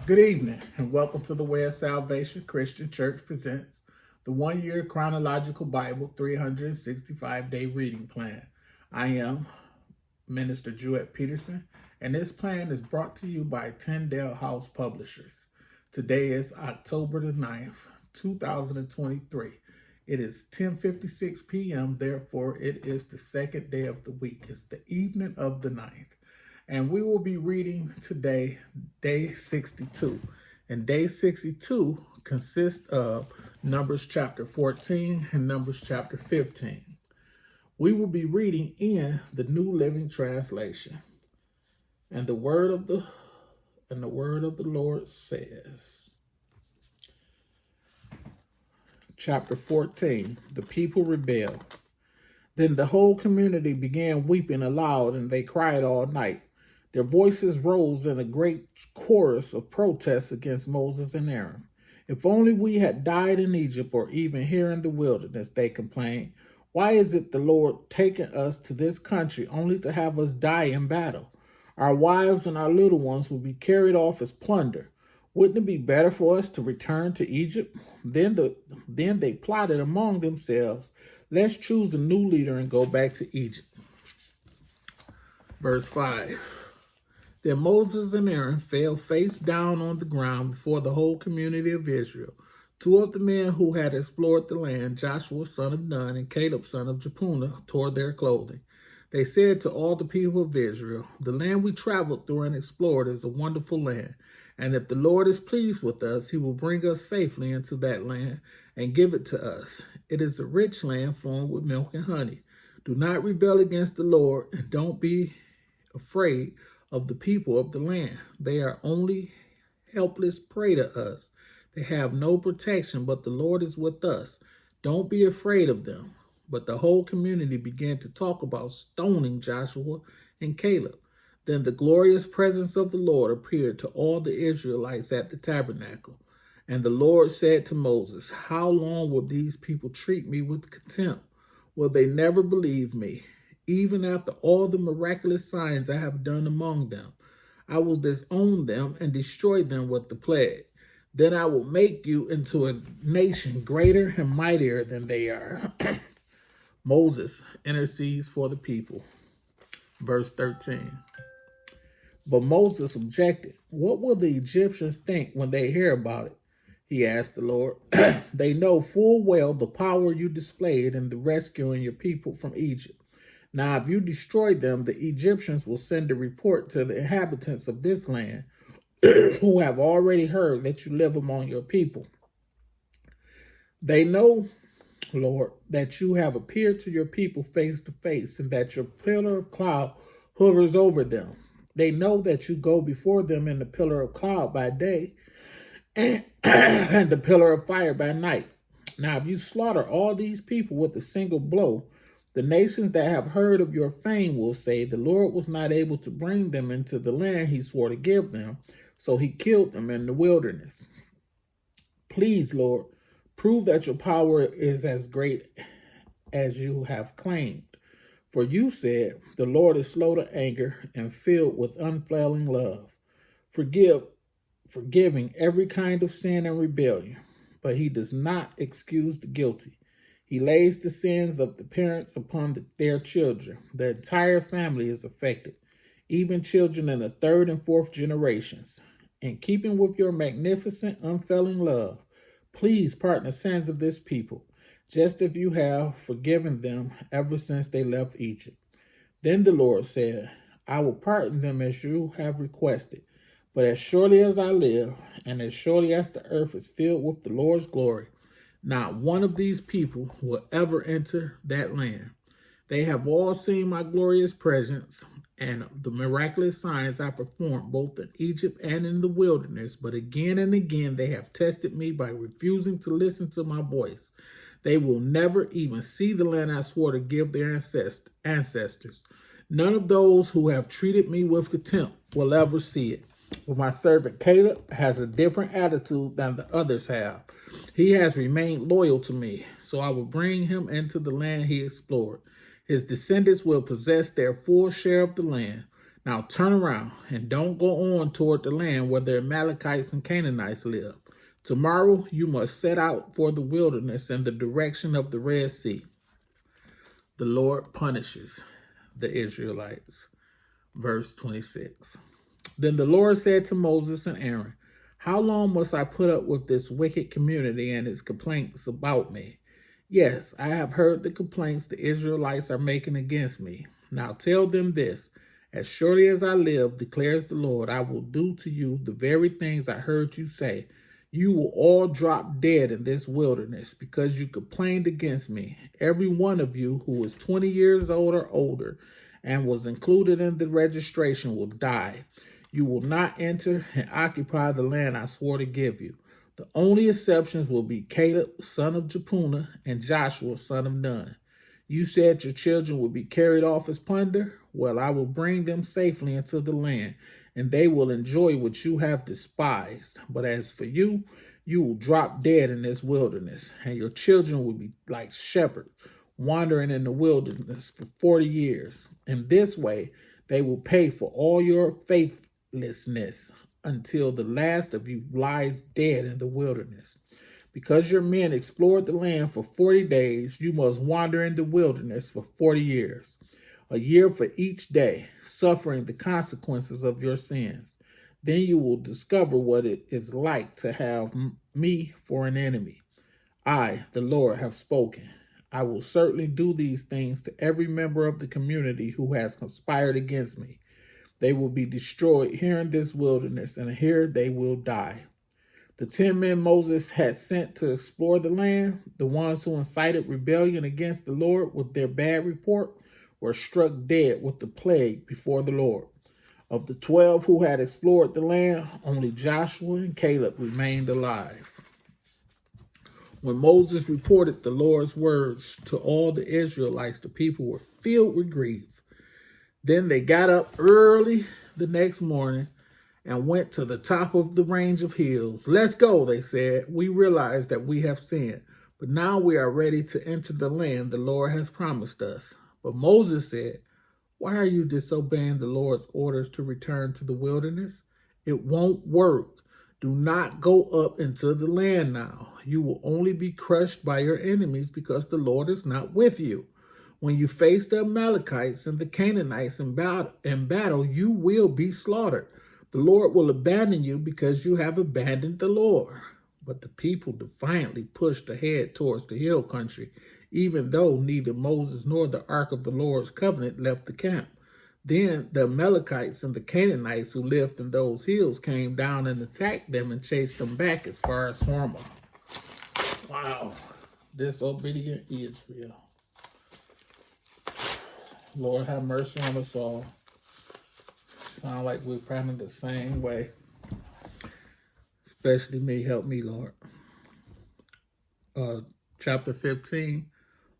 Good evening, and welcome to the Way of Salvation Christian Church presents the one-year Chronological Bible 365-day reading plan. I am Minister Jewett Peterson, and this plan is brought to you by Tyndale House Publishers. Today is October the 9th, 2023. It is 10:56 p.m., therefore it is the second day of the week. It's the evening of the 9th. And we will be reading today, day 62. And day 62 consists of Numbers chapter 14 and Numbers chapter 15. We will be reading in the New Living Translation. And the word of the Lord says, chapter 14, the people rebelled. Then the whole community began weeping aloud, and they cried all night. Their voices rose in a great chorus of protest against Moses and Aaron. If only we had died in Egypt or even here in the wilderness, they complained. Why is it the Lord taking us to this country only to have us die in battle? Our wives and our little ones will be carried off as plunder. Wouldn't it be better for us to return to Egypt? Then they plotted among themselves, let's choose a new leader and go back to Egypt. Verse 5. Then Moses and Aaron fell face down on the ground before the whole community of Israel. Two of the men who had explored the land, Joshua son of Nun and Caleb son of Jephunneh, tore their clothing. They said to all the people of Israel, the land we traveled through and explored is a wonderful land. And if the Lord is pleased with us, he will bring us safely into that land and give it to us. It is a rich land flowing with milk and honey. Do not rebel against the Lord, and don't be afraid of the people of the land. They are only helpless prey to us. They have no protection, but the Lord is with us. Don't be afraid of them. But the whole community began to talk about stoning Joshua and Caleb. Then the glorious presence of the Lord appeared to all the Israelites at the tabernacle. And the Lord said to Moses, how long will these people treat me with contempt? Will they never believe me? Even after all the miraculous signs I have done among them, I will disown them and destroy them with the plague. Then I will make you into a nation greater and mightier than they are. Moses intercedes for the people. Verse 13. But Moses objected. What will the Egyptians think when they hear about it? He asked the Lord. They know full well the power you displayed in the rescuing your people from Egypt. Now, if you destroy them, the Egyptians will send a report to the inhabitants of this land who have already heard that you live among your people. They know, Lord, that you have appeared to your people face to face and that your pillar of cloud hovers over them. They know that you go before them in the pillar of cloud by day and the pillar of fire by night. Now, if you slaughter all these people with a single blow, the nations that have heard of your fame will say, the Lord was not able to bring them into the land he swore to give them, so he killed them in the wilderness. Please, Lord, prove that your power is as great as you have claimed. For you said, the Lord is slow to anger and filled with unfailing love, forgiving every kind of sin and rebellion, but he does not excuse the guilty. He lays the sins of the parents upon their children. The entire family is affected, even children in the third and fourth generations. In keeping with your magnificent, unfailing love, please pardon the sins of this people, just as you have forgiven them ever since they left Egypt. Then the Lord said, I will pardon them as you have requested, but as surely as I live, and as surely as the earth is filled with the Lord's glory, not one of these people will ever enter that land. They have all seen my glorious presence and the miraculous signs I performed both in Egypt and in the wilderness, but again and again they have tested me by refusing to listen to my voice. They will never even see the land I swore to give their ancestors. None of those who have treated me with contempt will ever see it. But my servant Caleb has a different attitude than the others have. He has remained loyal to me, so I will bring him into the land he explored. His descendants will possess their full share of the land. Now turn around and don't go on toward the land where the Amalekites and Canaanites live. Tomorrow you must set out for the wilderness in the direction of the Red Sea. The Lord punishes the Israelites. Verse 26. Then the Lord said to Moses and Aaron, how long must I put up with this wicked community and its complaints about me? Yes, I have heard the complaints the Israelites are making against me. Now tell them this, as surely as I live, declares the Lord, I will do to you the very things I heard you say. You will all drop dead in this wilderness because you complained against me. Every one of you who is 20 years old or older and was included in the registration will die. You will not enter and occupy the land I swore to give you. The only exceptions will be Caleb, son of Jephunneh, and Joshua, son of Nun. You said your children would be carried off as plunder? Well, I will bring them safely into the land, and they will enjoy what you have despised. But as for you, you will drop dead in this wilderness, and your children will be like shepherds, wandering in the wilderness for 40 years. In this way, they will pay for all your faithlessness until the last of you lies dead in the wilderness. Because your men explored the land for 40 days, you must wander in the wilderness for 40 years, a year for each day, suffering the consequences of your sins. Then you will discover what it is like to have me for an enemy. I, the Lord, have spoken. I will certainly do these things to every member of the community who has conspired against me. They will be destroyed here in this wilderness, and here they will die. The 10 men Moses had sent to explore the land, the ones who incited rebellion against the Lord with their bad report, were struck dead with the plague before the Lord. Of the 12 who had explored the land, only Joshua and Caleb remained alive. When Moses reported the Lord's words to all the Israelites, the people were filled with grief. Then they got up early the next morning and went to the top of the range of hills. Let's go, they said. We realize that we have sinned, but now we are ready to enter the land the Lord has promised us. But Moses said, why are you disobeying the Lord's orders to return to the wilderness? It won't work. Do not go up into the land now. You will only be crushed by your enemies because the Lord is not with you. When you face the Amalekites and the Canaanites in battle, you will be slaughtered. The Lord will abandon you because you have abandoned the Lord. But the people defiantly pushed ahead towards the hill country, even though neither Moses nor the ark of the Lord's covenant left the camp. Then the Amalekites and the Canaanites who lived in those hills came down and attacked them and chased them back as far as Hormah. Wow, disobedient Israel. Lord, have mercy on us all. Sound like we're praying the same way. Especially me. Help me, Lord. Chapter 15,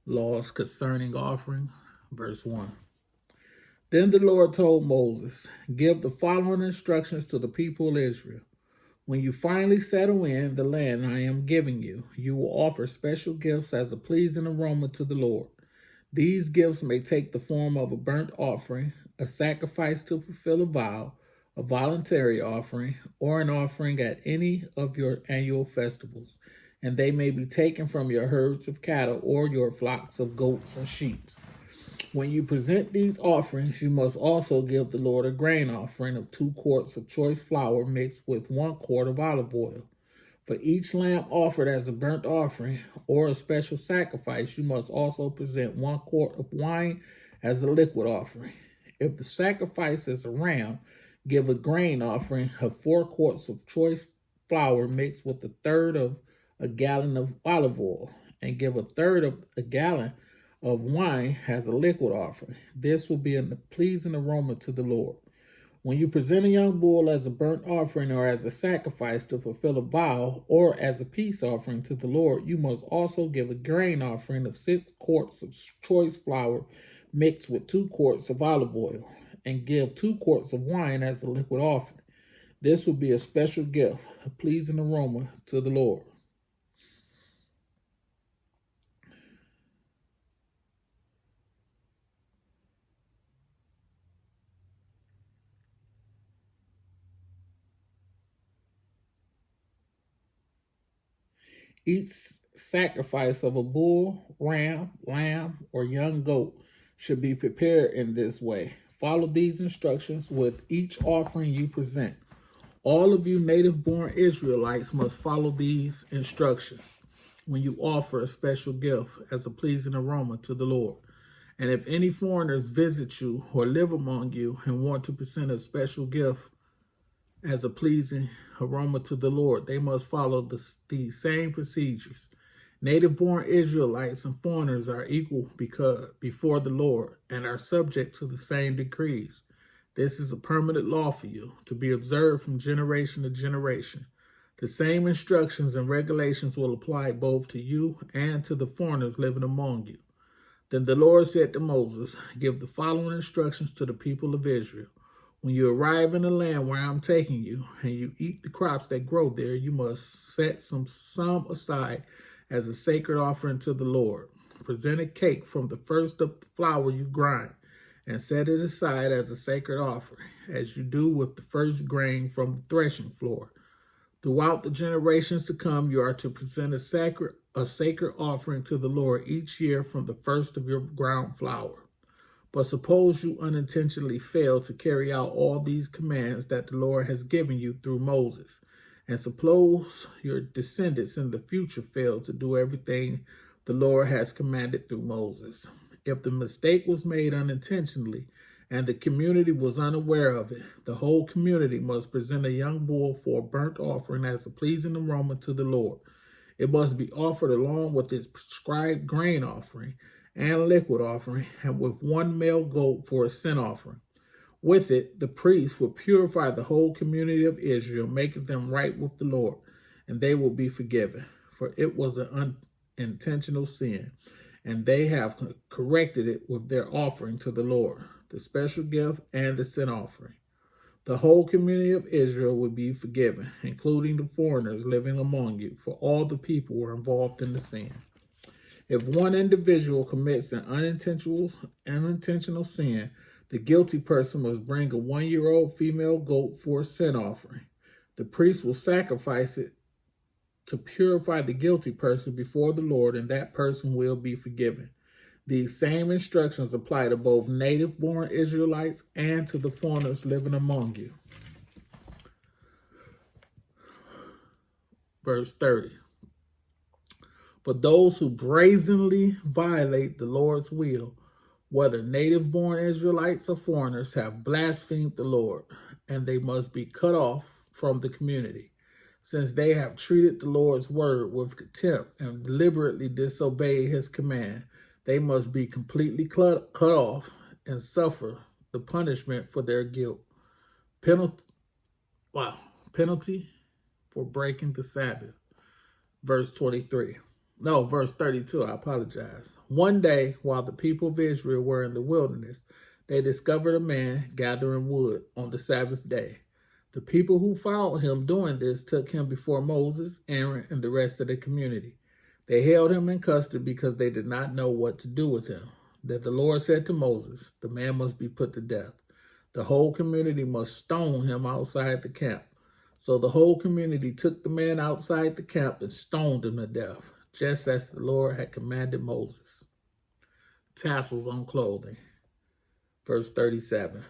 Laws Concerning Offering, verse 1. Then the Lord told Moses, give the following instructions to the people of Israel. When you finally settle in the land I am giving you, you will offer special gifts as a pleasing aroma to the Lord. These gifts may take the form of a burnt offering, a sacrifice to fulfill a vow, a voluntary offering, or an offering at any of your annual festivals, and they may be taken from your herds of cattle or your flocks of goats and sheep. When you present these offerings, you must also give the Lord a grain offering of 2 quarts of choice flour mixed with 1 quart of olive oil. For each lamb offered as a burnt offering or a special sacrifice, you must also present 1 quart of wine as a liquid offering. If the sacrifice is a ram, give a grain offering of 4 quarts of choice flour mixed with 1/3 of a gallon of olive oil, and give 1/3 of a gallon of wine as a liquid offering. This will be a pleasing aroma to the Lord. When you present a young bull as a burnt offering or as a sacrifice to fulfill a vow or as a peace offering to the Lord, you must also give a grain offering of 6 quarts of choice flour mixed with 2 quarts of olive oil, and give 2 quarts of wine as a liquid offering. This will be a special gift, a pleasing aroma to the Lord. Each sacrifice of a bull, ram, lamb, or young goat should be prepared in this way. Follow these instructions with each offering you present. All of you native-born Israelites must follow these instructions when you offer a special gift as a pleasing aroma to the Lord. And if any foreigners visit you or live among you and want to present a special gift as a pleasing aroma to the Lord, they must follow these same procedures. Native-born Israelites and foreigners are equal before the Lord and are subject to the same decrees. This is a permanent law for you to be observed from generation to generation. The same instructions and regulations will apply both to you and to the foreigners living among you. Then the Lord said to Moses, give the following instructions to the people of Israel. When you arrive in the land where I'm taking you, and you eat the crops that grow there, you must set some aside as a sacred offering to the Lord. Present a cake from the first of the flour you grind, and set it aside as a sacred offering, as you do with the first grain from the threshing floor. Throughout the generations to come, you are to present a sacred offering to the Lord each year from the first of your ground flour. But suppose you unintentionally fail to carry out all these commands that the Lord has given you through Moses, and suppose your descendants in the future fail to do everything the Lord has commanded through Moses. If the mistake was made unintentionally and the community was unaware of it, the whole community must present a young bull for a burnt offering as a pleasing aroma to the Lord. It must be offered along with its prescribed grain offering and liquid offering, and with one male goat for a sin offering. With it, the priest will purify the whole community of Israel, making them right with the Lord, and they will be forgiven, for it was an unintentional sin, and they have corrected it with their offering to the Lord, the special gift and the sin offering. The whole community of Israel will be forgiven, including the foreigners living among you, for all the people were involved in the sin. If one individual commits an unintentional sin, the guilty person must bring a 1-year-old female goat for a sin offering. The priest will sacrifice it to purify the guilty person before the Lord, and that person will be forgiven. These same instructions apply to both native-born Israelites and to the foreigners living among you. Verse 30. But those who brazenly violate the Lord's will, whether native-born Israelites or foreigners, have blasphemed the Lord, and they must be cut off from the community. Since they have treated the Lord's word with contempt and deliberately disobeyed his command, they must be completely cut off and suffer the punishment for their guilt. Penalty for breaking the Sabbath. Verse 32, I apologize. One day, while the people of Israel were in the wilderness, they discovered a man gathering wood on the Sabbath day. The people who followed him doing this took him before Moses, Aaron, and the rest of the community. They held him in custody because they did not know what to do with him. Then the Lord said to Moses, the man must be put to death. The whole community must stone him outside the camp. So the whole community took the man outside the camp and stoned him to death, just as the Lord had commanded Moses. Tassels on clothing. Verse 37.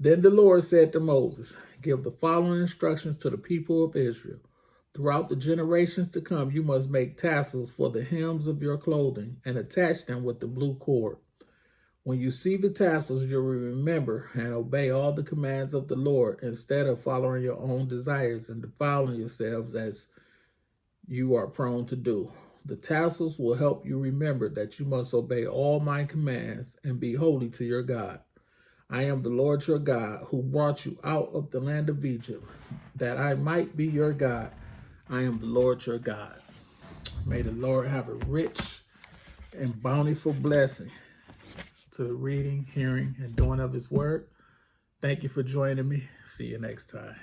Then the Lord said to Moses, give the following instructions to the people of Israel. Throughout the generations to come, you must make tassels for the hems of your clothing and attach them with the blue cord. When you see the tassels, you will remember and obey all the commands of the Lord instead of following your own desires and defiling yourselves as you are prone to do. The tassels will help you remember that you must obey all my commands and be holy to your God. I am the Lord your God who brought you out of the land of Egypt, that I might be your God. I am the Lord your God. May the Lord have a rich and bountiful blessing to the reading, hearing, and doing of his word. Thank you for joining me. See you next time.